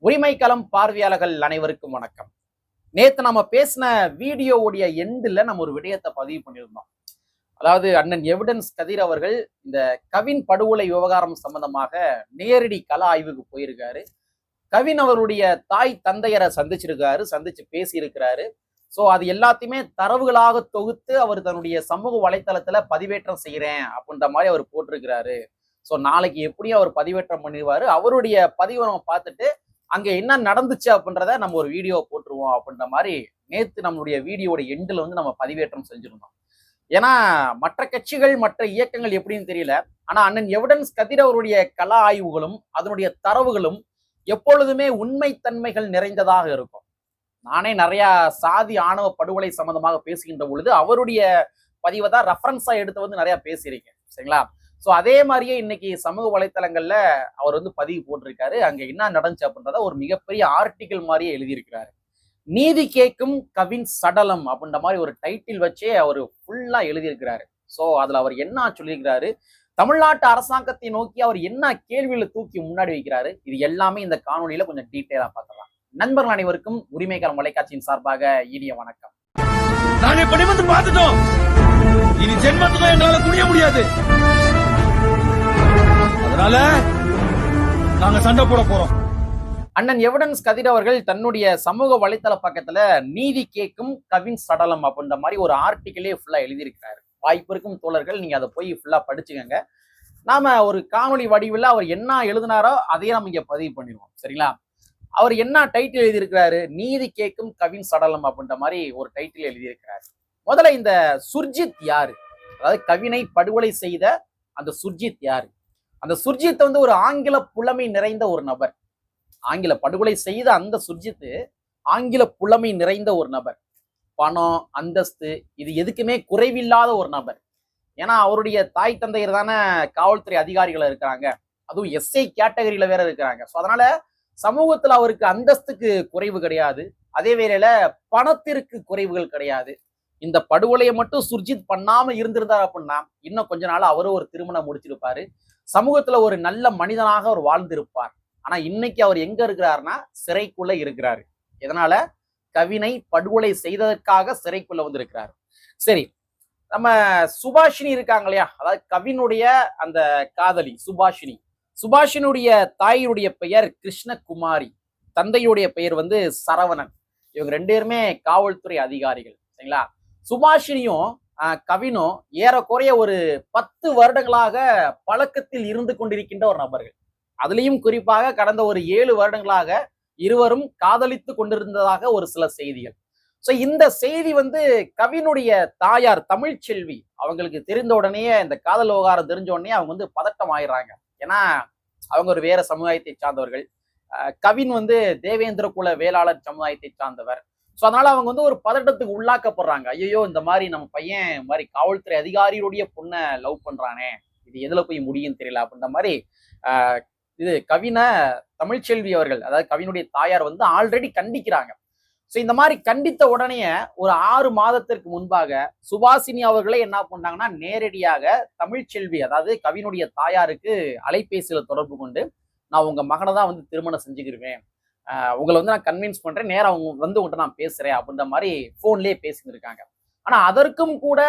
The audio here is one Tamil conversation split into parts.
உரிமைக்களம் பார்வையாளர்கள் அனைவருக்கும் வணக்கம். நேத்து நம்ம பேசின வீடியோவுடைய எண்டுல நம்ம ஒரு விடயத்தை பதிவு பண்ணியிருந்தோம். அதாவது அண்ணன் எவிடன்ஸ் கதிர் அவர்கள் இந்த கவின் படுகொலை விவகாரம் சம்பந்தமாக நேரடி கள ஆய்வுக்கு போயிருக்காரு. கவின் அவருடைய தாய் தந்தையரை சந்திச்சு பேசியிருக்கிறாரு. ஸோ அது எல்லாத்தையுமே தரவுகளாக தொகுத்து அவர் தன்னுடைய சமூக வலைத்தளத்துல பதிவேற்றம் செய்யறேன் அப்படின்ற மாதிரி அவர் போட்டிருக்கிறாரு. ஸோ நாளைக்கு எப்படியும் அவர் பதிவேற்றம் பண்ணிடுவாரு. அவருடைய பதிவை நம்ம பார்த்துட்டு அங்க என்ன நடந்துச்சு அப்படின்றத நம்ம ஒரு வீடியோ போட்டுருவோம் அப்படின்ற மாதிரி நேத்து நம்மளுடைய வீடியோட எண்டில் வந்து நம்ம பதிவேற்றம் செஞ்சிருந்தோம். ஏன்னா மற்ற கட்சிகள் மற்ற இயக்கங்கள் எப்படின்னு தெரியல, ஆனா அண்ணன் எவிடன்ஸ் கதிர் அவருடைய கள ஆய்வுகளும் அதனுடைய தரவுகளும் எப்பொழுதுமே உண்மைத்தன்மைகள் நிறைந்ததாக இருக்கும். நானே நிறைய சாதி ஆணவ படுகொலை சம்பந்தமாக பேசுகின்ற பொழுது அவருடைய பதிவை தான் ரெஃபரன்ஸா எடுத்து வந்து நிறைய பேசியிருக்கேன், சரிங்களா? ஸோ அதே மாதிரியே இன்னைக்கு சமூக வலைத்தளங்கள்ல அவர் வந்து பதிவு போட்டிருக்காரு. அங்க என்ன நடந்துச்சு அப்படின்றத ஒரு மிகப்பெரிய ஆர்டிகிள் மாதிரியே எழுதியிருக்கிறாரு. நீதி கேட்கும் கவின் சடலம் அப்படின்ற மாதிரி ஒரு டைட்டில் வச்சே அவர் ஃபுல்லா எழுதியிருக்கிறாரு. ஸோ அதுல அவர் என்ன சொல்லியிருக்கிறாரு, தமிழ்நாட்டு அரசாங்கத்தை நோக்கி அவர் என்ன கேள்வியில தூக்கி முன்னாடி வைக்கிறாரு, இது எல்லாமே இந்த காணொலியில கொஞ்சம் டீட்டெயிலா பார்க்கலாம். நண்பர்கள் அனைவருக்கும் உரிமைக்களம் தொலைக்காட்சியின் சார்பாக இனிய வணக்கம். நாங்க இப்படி வந்து பார்த்துட்டோம், இனி ஜென்மத்துக்கும் எங்களால குடிய முடியாது. அதனால நாங்க சண்டை போட போறோம். அண்ணன் எவிடன்ஸ் கதிர் அவர்கள் தன்னுடைய சமூக வலைத்தள பக்கத்துல நீதி கேட்கும் கவின் சடலம் அப்படின்ற மாதிரி ஒரு ஆர்டிகிளே ஃபுல்லா எழுதியிருக்கிறாரு. வாய்ப்பு இருக்கும் தோழர்கள் நீங்க அதை போய் ஃபுல்லா படிச்சுக்கங்க. நாம ஒரு காணொலி வடிவில் அவர் என்ன எழுதினாரோ அதையே நம்ம இங்க பதிவு பண்ணிடுவோம், சரிங்களா? அவர் என்ன டைட்டில் எழுதியிருக்கிறாரு, நீதி கேட்கும் கவின் சடலம் அப்படின்ற மாதிரி ஒரு டைட்டில் எழுதியிருக்கிறாரு. முதல்ல இந்த சுர்ஜித் யாரு, அதாவது கவினை படுகொலை செய்த அந்த சுர்ஜித் யாரு? அந்த சுர்ஜித் வந்து ஒரு ஆங்கில புலமை நிறைந்த ஒரு நபர். ஆங்கில படுகொலை செய்த அந்த சுர்ஜித் ஆங்கில புலமை நிறைந்த ஒரு நபர். பணம், அந்தஸ்து இது எதுக்குமே குறைவில்லாத ஒரு நபர். ஏன்னா அவருடைய தாய் தந்தையர் தானே காவல்துறை அதிகாரிகள் இருக்கிறாங்க, அதுவும் எஸ்ஐ கேட்டகரியில வேற இருக்கிறாங்க. ஸோ அதனால சமூகத்துல அவருக்கு அந்தஸ்துக்கு குறைவு கிடையாது, அதே வேளையில பணத்திற்கு குறைவுகள் கிடையாது. இந்த படுகொலையை மட்டும் சுர்ஜித் பண்ணாம இருந்திருந்தார் அப்படின்னா இன்னும் கொஞ்ச நாள் அவரும் ஒரு திருமணம் முடிச்சிருப்பாரு, சமூகத்துல ஒரு நல்ல மனிதனாக அவர் வாழ்ந்திருப்பார். ஆனா இன்னைக்கு அவர் எங்க இருக்கிறாருன்னா சிறைக்குள்ள இருக்கிறாரு. இதனால கவினை படுகொலை செய்ததற்காக சிறைக்குள்ள வந்து இருக்கிறாரு. சரி, நம்ம சுபாஷினி இருக்காங்க இல்லையா, அதாவது கவினுடைய அந்த காதலி சுபாஷினுடைய தாயுடைய பெயர் கிருஷ்ணகுமாரி, தந்தையுடைய பெயர் வந்து சரவணன். இவங்க ரெண்டு பேருமே காவல்துறை அதிகாரிகள், சரிங்களா? சுபாஷினியும் கவினும் ஏறக்குறைய ஒரு 10 வருடங்களாக பழக்கத்தில் இருந்து கொண்டிருக்கின்ற ஒரு நபர்கள். அதுலயும் குறிப்பாக கடந்த ஒரு 7 வருடங்களாக இருவரும் காதலித்து கொண்டிருந்ததாக ஒரு சில செய்திகள். ஸோ இந்த செய்தி வந்து கவினுடைய தாயார் தமிழ்ச்செல்வி அவங்களுக்கு தெரிந்த உடனே, இந்த காதல் விவகாரம் தெரிஞ்ச உடனே அவங்க வந்து பதட்டம் ஆயிடுறாங்க. ஏன்னா அவங்க ஒரு வேற சமுதாயத்தை சார்ந்தவர்கள். கவின் வந்து தேவேந்திர குல வேளாளர் சமுதாயத்தை சார்ந்தவர். ஸோ அதனால அவங்க வந்து ஒரு பதட்டத்துக்கு உள்ளாக்கப்படுறாங்க. ஐயோ, இந்த மாதிரி நம்ம பையன் இந்த மாதிரி காவல்துறை அதிகாரியுடைய பொண்ணை லவ் பண்றானே, இது எதுல போய் முடியும்னு தெரியல அப்படின்ற மாதிரி இது கவினை தமிழ்ச்செல்வி அவர்கள், அதாவது கவினுடைய தாயார் வந்து ஆல்ரெடி கண்டிக்கிறாங்க. ஸோ இந்த மாதிரி கண்டித்த உடனே ஒரு 6 மாதத்திற்கு முன்பாக சுபாஷினி அவர்களே என்ன பண்ணாங்கன்னா நேரடியாக தமிழ்ச்செல்வி, அதாவது கவினுடைய தாயாருக்கு அலைபேசியில தொடர்பு கொண்டு, நான் உங்க மகனை தான் வந்து திருமணம் செஞ்சுக்கிருவேன், உங்களை வந்து நான் கன்வின்ஸ் பண்றேன், நேரம் அவங்க வந்து உங்கள்கிட்ட நான் பேசுறேன் அப்படின்ற மாதிரி போன்லயே பேசியிருக்காங்க. ஆனா அதற்கும் கூட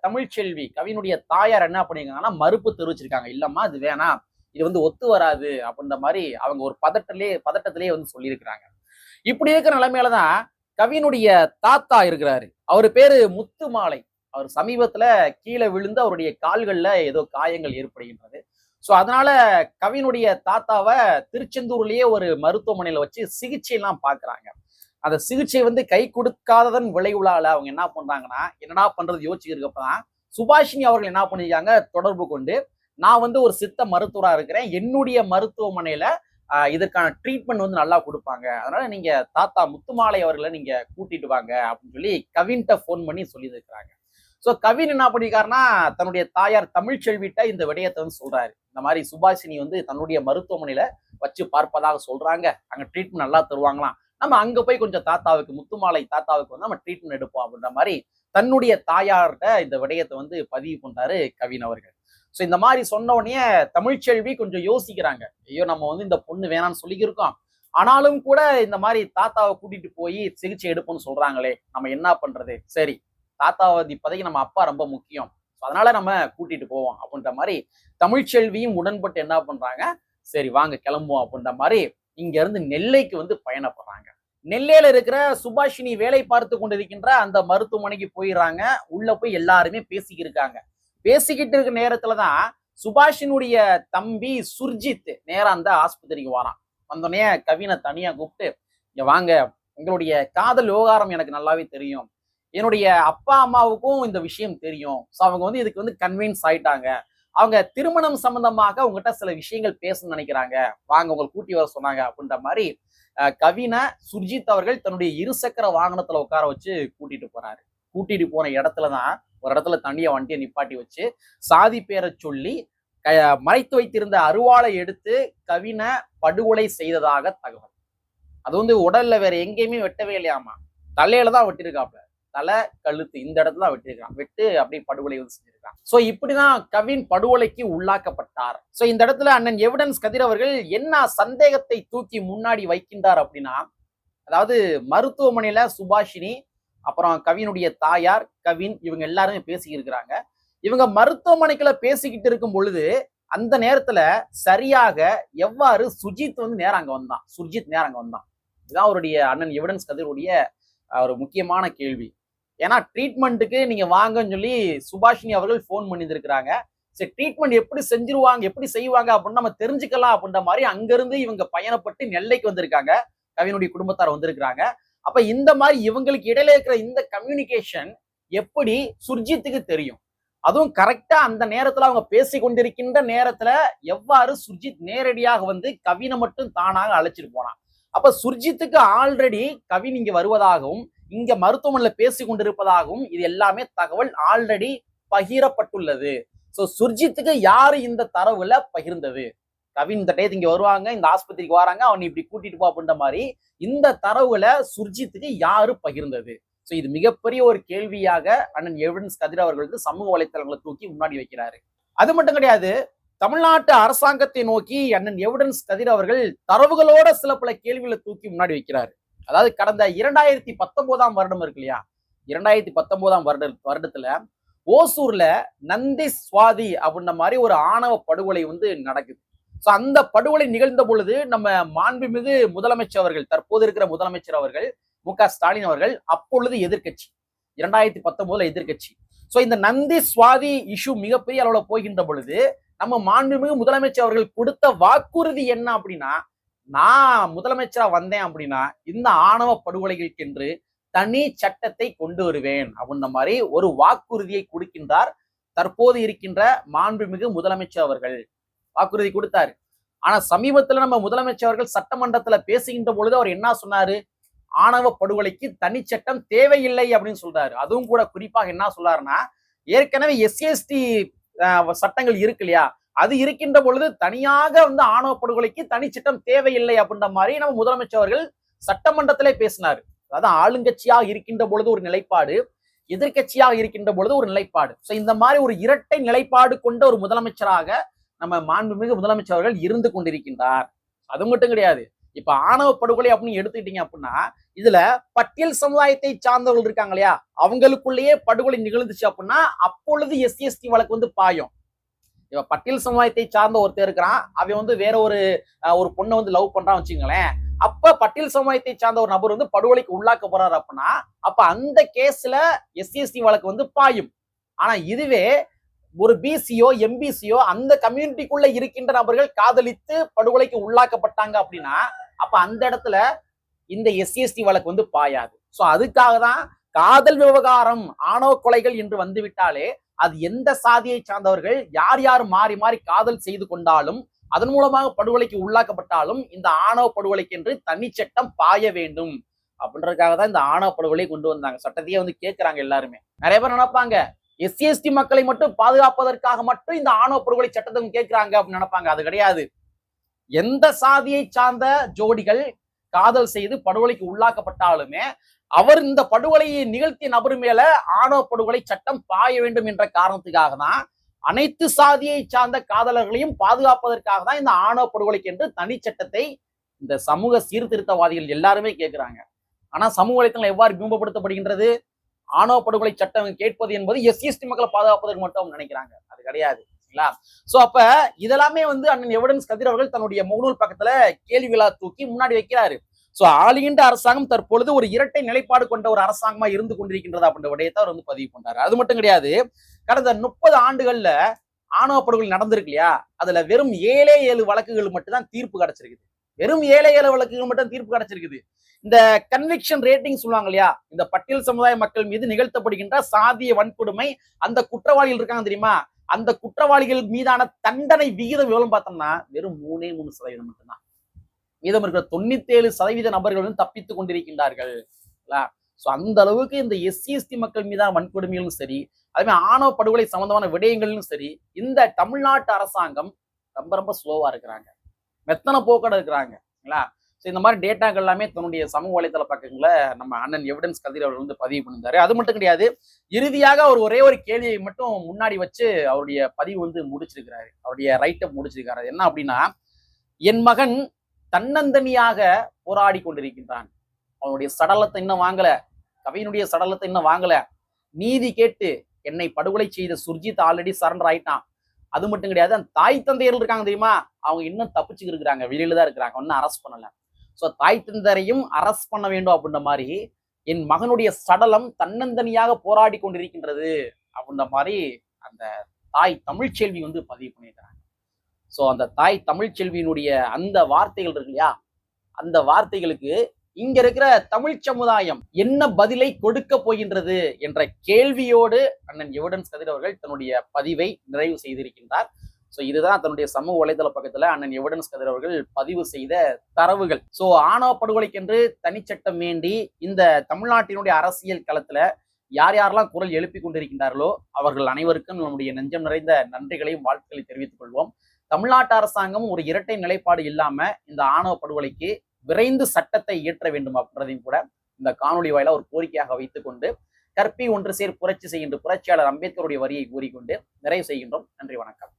தமிழ்ச்செல்வி கவினுடைய தாயார் என்ன பண்ணிருக்காங்கன்னா மறுப்பு தெரிவிச்சிருக்காங்க. இல்லம்மா இது வேணாம், இது வந்து ஒத்து வராது அப்படின்ற மாதிரி அவங்க ஒரு பதட்டத்திலேயே வந்து சொல்லியிருக்கிறாங்க. இப்படி இருக்கிற நிலைமையிலதான் கவினுடைய தாத்தா இருக்கிறாரு, அவர் பேரு முத்துமாலை. அவர் சமீபத்துல கீழே விழுந்து அவருடைய கால்கள்ல ஏதோ காயங்கள் ஏற்படுகின்றது. ஸோ அதனால கவினுடைய தாத்தாவை திருச்செந்தூர்லயே ஒரு மருத்துவமனையில வச்சு சிகிச்சை எல்லாம் பாக்குறாங்க. அந்த சிகிச்சை வந்து கை கொடுக்காததன் விளைவுளால அவங்க என்ன பண்றாங்கன்னா, என்னடா பண்றது யோசிக்கிறப்பதான் சுபாஷினி அவர்கள் என்ன பண்ணிருக்காங்க, தொடர்பு கொண்டு, நான் வந்து ஒரு சித்த மருத்துவரா இருக்கிறேன், என்னுடைய மருத்துவமனையில இதற்கான ட்ரீட்மெண்ட் வந்து நல்லா கொடுப்பாங்க, அதனால நீங்க தாத்தா முத்துமாலை அவர்களை நீங்க கூட்டிட்டு வாங்க அப்படின்னு சொல்லி கவின்கிட்ட போன் பண்ணி சொல்லி இருக்கிறாங்க. ஸோ கவின் என்ன பண்ணிருக்காருன்னா தன்னுடைய தாயார் தமிழ்ச்செல்விட்ட இந்த விடயத்தை வந்து சொல்றாரு. இந்த மாதிரி சுபாஷினி வந்து தன்னுடைய மருத்துவமனையில வச்சு பார்ப்பதாக சொல்றாங்க, அங்க ட்ரீட்மெண்ட் நல்லா தருவாங்களாம், நம்ம அங்க போய் கொஞ்சம் தாத்தாவுக்கு, முத்துமாலை தாத்தாவுக்கு வந்து நம்ம ட்ரீட்மெண்ட் எடுப்போம் அப்படின்ற மாதிரி தன்னுடைய தாயார்கிட்ட இந்த விடயத்தை வந்து பதிவு பண்றாரு கவின் அவர்கள். ஸோ இந்த மாதிரி சொன்ன உடனே தமிழ்ச்செல்வி கொஞ்சம் யோசிக்கிறாங்க. ஐயோ, நம்ம வந்து இந்த பொண்ணு வேணாம்னு சொல்லிக்கிருக்கோம், ஆனாலும் கூட இந்த மாதிரி தாத்தாவை கூட்டிட்டு போய் சிகிச்சை எடுப்போம்னு சொல்றாங்களே, நம்ம என்ன பண்றது? சரி, தாத்தாவை இப்போதைக்கு நம்ம அப்பா ரொம்ப முக்கியம், அதனால நம்ம கூட்டிட்டு போவோம் அப்படின்ற மாதிரி தமிழ்ச்செல்வியும் உடன்பட்டு என்ன பண்றாங்க, சரி வாங்க கிளம்புவோம் அப்படின்ற மாதிரி இங்க இருந்து நெல்லைக்கு வந்து பயணப்படுறாங்க. நெல்லையில இருக்கிற சுபாஷினி வேலை பார்த்து கொண்டிருக்கின்ற அந்த மருத்துவமனைக்கு போயிடுறாங்க. உள்ள போய் எல்லாருமே பேசிக்கிட்டு இருக்காங்க. பேசிக்கிட்டு இருக்க நேரத்துலதான் சுபாஷினுடைய தம்பி சுர்ஜித் நேரா அந்த ஆஸ்பத்திரிக்கு வரான். வந்தோடனே கவினை தனியா கூப்பிட்டு, இங்க வாங்க, உங்களுடைய காதல் விவகாரம் எனக்கு நல்லாவே தெரியும், என்னுடைய அப்பா அம்மாவுக்கும் இந்த விஷயம் தெரியும், ஸோ அவங்க வந்து இதுக்கு வந்து கன்வின்ஸ் ஆயிட்டாங்க, அவங்க திருமணம் சம்பந்தமாக உங்ககிட்ட சில விஷயங்கள் பேசணும்னு நினைக்கிறாங்க, வாங்க உங்களை கூட்டி வர சொன்னாங்க அப்படின்ற மாதிரி கவினை சுர்ஜித் அவர்கள் தன்னுடைய இருசக்கர வாகனத்துல உட்கார வச்சு கூட்டிட்டு போறாரு. கூட்டிட்டு போன இடத்துலதான் ஒரு இடத்துல தனியா வண்டியை நிப்பாட்டி வச்சு சாதி பேரை சொல்லி மறைத்து வைத்திருந்த அருவாளை எடுத்து கவினை படுகொலை செய்ததாக தகவல். அது வந்து உடல்ல வேற எங்கேயுமே வெட்டவே இல்லையாமா, தலையில தான் வெட்டிருக்காப்ல, தலை கழுத்து இந்த இடத்துல தான் வெட்டிருக்கான், வெட்டு அப்படியே படுகொலை வந்து செஞ்சிருக்கான். சோ இப்படிதான் கவின் படுகொலைக்கு உள்ளாக்கப்பட்டார். சோ இந்த இடத்துல அண்ணன் எவிடன்ஸ் கதிர் அவர்கள் என்ன சந்தேகத்தை தூக்கி முன்னாடி வைக்கின்றார் அப்படின்னா, அதாவது மருத்துவமனையில சுபாஷினி அப்புறம் கவினுடைய தாயார் கவின் இவங்க எல்லாருமே பேசிக்கிட்டு இருக்கிறாங்க. இவங்க மருத்துவமனைக்குள்ள பேசிக்கிட்டு இருக்கும் பொழுது அந்த நேரத்துல சரியாக எவ்வாறு சுர்ஜித் வந்து நேரம் அங்க வந்தான், இதுதான் அவருடைய அண்ணன் எவிடன்ஸ் கதிருடைய ஒரு முக்கியமான கேள்வி. ஏன்னா ட்ரீட்மெண்ட்டுக்கு நீங்க வாங்கன்னு சொல்லி சுபாஷினி அவர்கள் போன் பண்ணியிருக்கிறாங்க. சரி, ட்ரீட்மெண்ட் எப்படி செஞ்சிருவாங்க, எப்படி செய்வாங்க அப்படின்னு நம்ம தெரிஞ்சுக்கலாம் அப்படின்ற மாதிரி அங்கிருந்து இவங்க பயணப்பட்டு நெல்லைக்கு வந்திருக்காங்க, கவினுடைய குடும்பத்தார் வந்திருக்கிறாங்க. அப்ப இந்த மாதிரி இவங்களுக்கு இடையில இருக்கிற இந்த கம்யூனிகேஷன் எப்படி சுர்ஜித்துக்கு தெரியும்? அதுவும் கரெக்டா அந்த நேரத்துல அவங்க பேசி கொண்டிருக்கின்ற நேரத்துல எவ்வாறு சுர்ஜித் நேரடியாக வந்து கவினை மட்டும் தானாக அழைச்சிட்டு போனான்? அப்ப சுர்ஜித்துக்கு ஆல்ரெடி கவின் இங்க வருவதாகவும் இங்க மருத்துவமனையில பேசி கொண்டிருப்பதாகவும் இது எல்லாமே தகவல் ஆல்ரெடி பகிரப்பட்டுள்ளது. சோ சுர்ஜித்துக்கு யாரு இந்த தரவுல பகிர்ந்தது? கவின் இந்த டேத் இங்க வருவாங்க, இந்த ஆஸ்பத்திரிக்கு வராங்க, அவன் இப்படி கூட்டிட்டு போ அப்படின்ற மாதிரி இந்த தரவுகளை சுர்ஜித்துக்கு யாரு பகிர்ந்தது? சோ இது மிகப்பெரிய ஒரு கேள்வியாக அண்ணன் எவிடன்ஸ் கதிர் அவர்கள் வந்து சமூக வலைத்தளங்களை தூக்கி முன்னாடி வைக்கிறாரு. அது மட்டும் கிடையாது, தமிழ்நாட்டு அரசாங்கத்தை நோக்கி அண்ணன் எவிடன்ஸ் கதிர் அவர்கள் தரவுகளோட சில பல கேள்விகளை தூக்கி முன்னாடி வைக்கிறாரு. அதாவது கடந்த 2019 வருடம் இருக்கு இல்லையா, 2019 வருடத்துல ஓசூர்ல நந்தி சுவாதி அப்படின்ற மாதிரி ஒரு ஆணவ படுகொலை வந்து நடக்குது. சோ அந்த படுகொலை நிகழ்ந்த பொழுது நம்ம மாண்புமிகு முதலமைச்சர் அவர்கள், தற்போது இருக்கிற முதலமைச்சர் அவர்கள் மு.க. ஸ்டாலின் அவர்கள் அப்பொழுது எதிர்கட்சி, 2019 எதிர்கட்சி. சோ இந்த நந்தி சுவாதி இஷ்யூ மிகப்பெரிய அளவுல போகின்ற பொழுது நம்ம மாண்புமிகு முதலமைச்சர் அவர்கள் கொடுத்த வாக்குறுதி என்ன அப்படின்னா, நான் முதலமைச்சரா வந்தேன் அப்படின்னா இந்த ஆணவ படுகொலைகளுக்கு என்று தனி சட்டத்தை கொண்டு வருவேன் அப்படின்ற மாதிரி ஒரு வாக்குறுதியை கொடுக்கின்றார் தற்போது இருக்கின்ற மாண்புமிகு முதலமைச்சர் அவர்கள். வாக்குறுதி கொடுத்தாரு. ஆனா சமீபத்துல நம்ம முதலமைச்சர் அவர்கள் சட்டமன்றத்துல பேசுகின்ற பொழுது அவர் என்ன சொன்னாரு, ஆணவ படுகொலைக்கு தனி சட்டம் தேவையில்லை அப்படின்னு சொல்றாரு. அதுவும் கூட குறிப்பாக என்ன சொல்றாருன்னா, ஏற்கனவே எஸ்சிஎஸ்டி சட்டங்கள் இருக்கு இல்லையா, அது இருக்கின்ற பொழுது தனியாக வந்து ஆணவ படுகொலைக்கு தனி சட்டம் தேவையில்லை அப்படின்ற மாதிரி நம்ம முதலமைச்சர் அவர்கள் சட்டமன்றத்திலே பேசினாரு. அதாவது ஆளுங்கட்சியாக இருக்கின்ற பொழுது ஒரு நிலைப்பாடு, எதிர்கட்சியாக இருக்கின்ற பொழுது ஒரு நிலைப்பாடு. சோ இந்த மாதிரி ஒரு இரட்டை நிலைப்பாடு கொண்ட ஒரு முதலமைச்சராக நம்ம மாண்புமிகு முதலமைச்சர் அவர்கள் இருந்து கொண்டிருக்கின்றார். அது மட்டும் கிடையாது, இப்ப ஆணவ படுகொலை அப்படின்னு எடுத்துக்கிட்டீங்க அப்படின்னா இதுல பட்டியல் சமுதாயத்தை சார்ந்தவர்கள் இருக்காங்க இல்லையா, அவங்களுக்குள்ளேயே படுகொலை நிகழ்ந்துச்சு அப்படின்னா அப்பொழுது எஸ்சி வழக்கு வந்து பாயும். இப்ப பட்டியல் சமுதாயத்தை சார்ந்த ஒருத்தர் இருக்கிறான், அவன் வந்து வேற ஒரு பொண்ணை வந்து லவ் பண்றான் வச்சுங்களேன், அப்ப பட்டியல் சமுதாயத்தை சார்ந்த ஒரு நபர் வந்து படுகொலைக்கு உள்ளாக்க போறாரு அப்படின்னா அப்ப அந்த கேஸ்ல எஸ்சி வழக்கு வந்து பாயும். ஆனா இதுவே ஒரு பிசியோ எம்பிசியோ அந்த கம்யூனிட்டிக்குள்ள இருக்கின்ற நபர்கள் காதலித்து படுகொலைக்கு உள்ளாக்கப்பட்டாங்க அப்படின்னா அப்ப அந்த இடத்துல இந்த எஸ்சி வழக்கு வந்து பாயாது. சோ அதுக்காக தான் காதல் விவகாரம் ஆணவ கொலைகள் என்று வந்துவிட்டாலே அது எந்த சாதியை சார்ந்தவர்கள் யார் யார் மாறி மாறி காதல் செய்து கொண்டாலும் அதன் மூலமாக படுகொலைக்கு உள்ளாக்கப்பட்டாலும் இந்த ஆணவ படுகொலைக்கு என்று தனி சட்டம் பாய வேண்டும் அப்படின்றதுக்காக தான் இந்த ஆணவ படுகொலை கொண்டு வந்தாங்க. சட்டத்தையே வந்து கேட்கிறாங்க எல்லாருமே. நிறைய பேர் நினைப்பாங்க எஸ்சி மக்களை மட்டும் பாதுகாப்பதற்காக மட்டும் இந்த ஆணவ படுகொலை சட்டத்தை கேட்கிறாங்க அப்படின்னு நினைப்பாங்க. அது கிடையாது. எந்த சாதியை சார்ந்த ஜோடிகள் காதல் செய்து படுகொலைக்கு உள்ளாக்கப்பட்டாலுமே அவர் இந்த படுகொலையை நிகழ்த்திய நபர் மேல ஆணவ படுகொலை சட்டம் பாய வேண்டும் என்ற காரணத்துக்காக தான் அனைத்து சாதியை சார்ந்த காதலர்களையும் பாதுகாப்பதற்காக தான் இந்த ஆணவ படுகொலைக்கு என்று தனி சட்டத்தை இந்த சமூக சீர்திருத்தவாதிகள் எல்லாருமே கேட்கிறாங்க. ஆனா சமூக வலைத்தளங்கள் எவ்வாறு பிம்பப்படுத்தப்படுகின்றது? ஆணவ படுகொலை சட்டம் கேட்பது என்பது எஸ்சி மக்களை பாதுகாப்பதற்கு மட்டும் நினைக்கிறாங்க. அது கிடையாது. சோ அப்ப இதெல்லாமே அண்ணன் எவிடன்ஸ் கதிர் அவர்கள் தன்னுடைய முகநூல் பக்கத்துல கேள்விகளா தூக்கி முன்னாடி வைக்கிறாரு. சோ ஆளுகின்ற அரசாங்கம் தற்பொழுது ஒரு இரட்டை நிலைப்பாடு கொண்ட ஒரு அரசாங்கமா இருந்து கொண்டிருக்கின்றது அப்படின்ற விடயத்தை அவர் பதிவு பண்றாரு. அது மட்டும் கிடையாது, கடந்த 30 ஆண்டுகள்ல ஆணவ படுகொலை நடந்திருக்கு இல்லையா, அதுல வெறும் 7 வழக்குகள் மட்டும் தான் தீர்ப்பு கிடைச்சிருக்குது. வெறும் 7 வழக்குகள் மட்டும் தீர்ப்பு கிடைச்சிருக்குது. இந்த கன்விக்ஷன் ரேட்டிங் சொல்லுவாங்க இல்லையா, இந்த பட்டியல் சமுதாய மக்கள் மீது நிகழ்த்தப்படுகின்ற சாதிய வன்கொடுமை, அந்த குற்றவாளிகள் இருக்காங்க தெரியுமா, அந்த குற்றவாளிகள் மீதான தண்டனை விகிதம் எவ்வளவு பார்த்தோம்னா வெறும் 3% மட்டும்தான். மீதம் இருக்கிற 97% நபர்கள் தப்பித்துக் கொண்டிருக்கின்றார்கள். அந்த அளவுக்கு இந்த எஸ்சி மக்கள் மீதான வன்கொடுமைகளும் சரி, அதே மாதிரி ஆணவ படுகொலை சம்பந்தமான விடயங்களும் சரி, இந்த தமிழ்நாட்டு அரசாங்கம் ரொம்ப ரொம்ப ஸ்லோவா இருக்கிறாங்க, மெத்தன போக்கட இருக்கிறாங்க. இந்த மாதிரி டேட்டாக்கள் எல்லாமே தன்னுடைய சமூக வலைதள பக்கங்களை நம்ம அண்ணன் எவிடன்ஸ் கதிர் அவர்கள் பதிவு பண்ணியிருந்தாரு. அது மட்டும் கிடையாது, இறுதியாக அவர் ஒரே ஒரு கேள்வியை மட்டும் முன்னாடி வச்சு அவருடைய பதிவு முடிச்சிருக்கிறாரு, அவருடைய ரைட்டப் முடிச்சிருக்காரு. என்ன அப்படின்னா, என் மகன் தன்னந்தனியாக போராடி கொண்டிருக்கின்றான், அவனுடைய சடலத்தை இன்னும் வாங்கல, கவியினுடைய சடலத்தை இன்னும் வாங்கல, நீதி கேட்டு என்னை படுகொலை செய்த சுர்ஜித் ஆல்ரெடி சரண்டர் ஆயிட்டான். அது மட்டும் கிடையாது, அந்த தாய் தந்தையர்கள் இருக்காங்க தெரியுமா, அவங்க இன்னும் தப்பிச்சுக்கிட்டு இருக்கிறாங்க, வெளியில தான் இருக்கிறாங்க, ஒன்னும் அரெஸ்ட் பண்ணல. சோ தாய் தந்தையரையும் அரெஸ்ட் பண்ண வேண்டும் அப்படின்ற மாதிரி என் மகனுடைய சடலம் தன்னந்தனியாக போராடி கொண்டிருக்கின்றது அப்படின்ற மாதிரி அந்த தாய் தமிழ்ச்செல்வி பதிவு பண்ணியிருக்கிறாங்க. சோ அந்த தாய் தமிழ்ச்செல்வியினுடைய அந்த வார்த்தைகள் இருக்கு இல்லையா, அந்த வார்த்தைகளுக்கு இங்க இருக்கிற தமிழ் சமுதாயம் என்ன பதிலை கொடுக்க போகின்றது என்ற கேள்வியோடு அண்ணன் எவிடன்ஸ் கதிர் அவர்கள் தன்னுடைய பதிவை நிறைவு செய்திருக்கின்றார். சோ இதுதான் தன்னுடைய சமூக வலைதள பக்கத்துல அண்ணன் எவிடன்ஸ் கதிர் அவர்கள் பதிவு செய்த தரவுகள். சோ ஆணவ படுகொலைக்கென்று தனிச்சட்டம் வேண்டி இந்த தமிழ்நாட்டினுடைய அரசியல் களத்துல யார் யாரெல்லாம் குரல் எழுப்பி கொண்டிருக்கின்றார்களோ அவர்கள் அனைவருக்கும் நம்முடைய நெஞ்சம் நிறைந்த நன்றிகளையும் வாழ்த்துக்களையும் தெரிவித்துக் கொள்வோம். தமிழ்நாட்டு அரசாங்கம் ஒரு இரட்டை நிலைப்பாடு இல்லாம இந்த ஆணவ படுகொலைக்கு விரைந்து சட்டத்தை இயற்ற வேண்டும் அப்படின்றதையும் கூட இந்த காணொலி வாயிலா ஒரு கோரிக்கையாக வைத்துக் கொண்டு, கற்பி ஒன்று சேர் புரட்சி செய்கின்ற புரட்சியாளர் அம்பேத்கருடைய வரியை கூறிக்கொண்டு நிறைவு செய்கின்றோம். நன்றி, வணக்கம்.